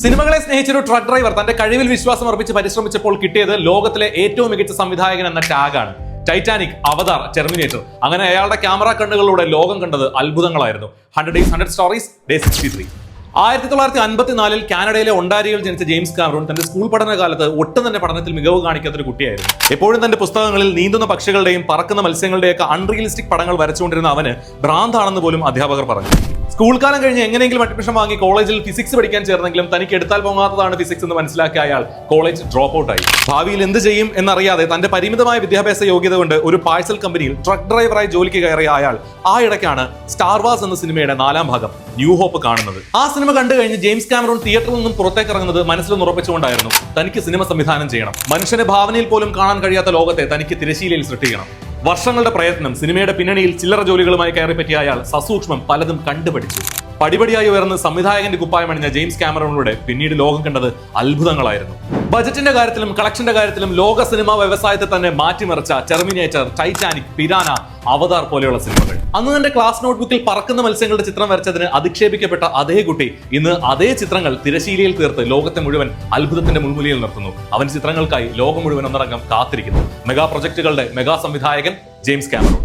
സിനിമകളെ സ്നേഹിച്ചൊരു truck driver തന്റെ കഴിവിൽ വിശ്വാസം അർപ്പിച്ച് പരിശ്രമിച്ചപ്പോൾ കിട്ടിയത് ലോകത്തിലെ ഏറ്റവും മികച്ച സംവിധായകൻ എന്ന ടാഗാണ്. ടൈറ്റാനിക്, അവതാർ, ടെർമിനേറ്റർ, അങ്ങനെ അയാളുടെ ക്യാമറ കണ്ണുകളിലൂടെ ലോകം കണ്ടത് അത്ഭുതങ്ങളായിരുന്നു. 100 Days 100 Stories, Day 63. 1954 കാനഡയിലെ ഒണ്ടാരിയോയിൽ ജനിച്ച ജെയിംസ് കാമറൂൺ തന്റെ സ്കൂൾ പഠനകാലത്ത് ഒട്ടും തന്നെ പഠനത്തിൽ മികവ് കാണിക്കാത്തൊരു കുട്ടിയായിരുന്നു. എപ്പോഴും തന്റെ പുസ്തകങ്ങളിൽ നീന്തുന്ന പക്ഷികളുടെയും പറക്കുന്ന മത്സ്യങ്ങളുടെയൊക്കെ അൺറിയലിസ്റ്റിക് പടങ്ങൾ വരച്ചുകൊണ്ടിരുന്ന അവന് ഭ്രാന്താണെന്ന് പോലും അധ്യാപകർ പറഞ്ഞു. സ്കൂൾ കാലം കഴിഞ്ഞ് എങ്ങനെയെങ്കിലും അഡ്മിഷൻ വാങ്ങി കോളേജിൽ ഫിസിക്സ് പഠിക്കാൻ ചേർന്നെങ്കിലും തനിക്ക് എടുത്താൽ പോകാത്തതാണ് ഫിസിക്സ് എന്ന് മനസ്സിലാക്കിയ അയാൾ കോളേജ് ഡ്രോപ്പ് ഔട്ട് ആയി. ഭാവിയിൽ എന്ത് ചെയ്യും എന്നറിയാതെ തന്റെ പരിമിതമായ വിദ്യാഭ്യാസ യോഗ്യത കൊണ്ട് ഒരു പാഴ്സൽ കമ്പനിയിൽ ട്രക്ക് ഡ്രൈവറായി ജോലിക്ക് കയറിയ അയാൾ ആ ഇടയ്ക്കാണ് സ്റ്റാർ വാർസ് എന്ന സിനിമയുടെ 4ാം ഭാഗം ന്യൂ ഹോപ്പ് കാണുന്നത്. ആ സിനിമ കണ്ടു കഴിഞ്ഞ് ജെയിംസ് കാമറൂൺ തിയേറ്ററിൽ നിന്നും പുറത്തേക്ക് ഇറങ്ങുന്നത് മനസ്സിലൊന്ന് ഉറപ്പിച്ചുകൊണ്ടായിരുന്നു. തനിക്ക് സിനിമ സംവിധാനം ചെയ്യണം, മനുഷ്യന്റെ ഭാവനയിൽ പോലും കാണാൻ കഴിയാത്ത ലോകത്തെ തനിക്ക് തിരശീലയിൽ സൃഷ്ടിക്കണം. വർഷങ്ങളുടെ പ്രയത്നം, സിനിമയുടെ പിന്നണിയിൽ ചില്ലറ ജോലികളുമായി കയറിപ്പറ്റിയ അയാൾ സസൂക്ഷ്മം പലതും കണ്ടുപഠിച്ചു. പടിപടിയായി ഉയർന്ന് സംവിധായകന്റെ കുപ്പായമണിഞ്ഞ ജെയിംസ് കാമറൂണിലൂടെ പിന്നീട് ലോകം കണ്ടത് അത്ഭുതങ്ങളായിരുന്നു. ബജറ്റിന്റെ കാര്യത്തിലും കളക്ഷന്റെ കാര്യത്തിലും ലോക സിനിമാ വ്യവസായത്തെ തന്നെ മാറ്റിമറിച്ച ടെർമിനേറ്റർ, ടൈറ്റാനിക്, പിരാന, അവതാർ പോലെയുള്ള സിനിമകൾ. അന്ന് തന്റെ ക്ലാസ് നോട്ട്ബുക്കിൽ പറക്കുന്ന മത്സ്യങ്ങളുടെ ചിത്രം വരച്ചതിന് അധിക്ഷേപിക്കപ്പെട്ട അതേ കുട്ടി ഇന്ന് അതേ ചിത്രങ്ങൾ തിരശീലയിൽ തീർത്ത് ലോകത്തെ മുഴുവൻ അത്ഭുതത്തിന്റെ മുൾമുനയിൽ നിർത്തുന്നു. അവൻ ചിത്രങ്ങൾക്കായി ലോകം മുഴുവൻ ഒന്നടങ്കം കാത്തിരിക്കുന്നു. മെഗാ പ്രൊജക്ടുകളുടെ മെഗാ സംവിധായകൻ ജെയിംസ് കാമറൂൺ.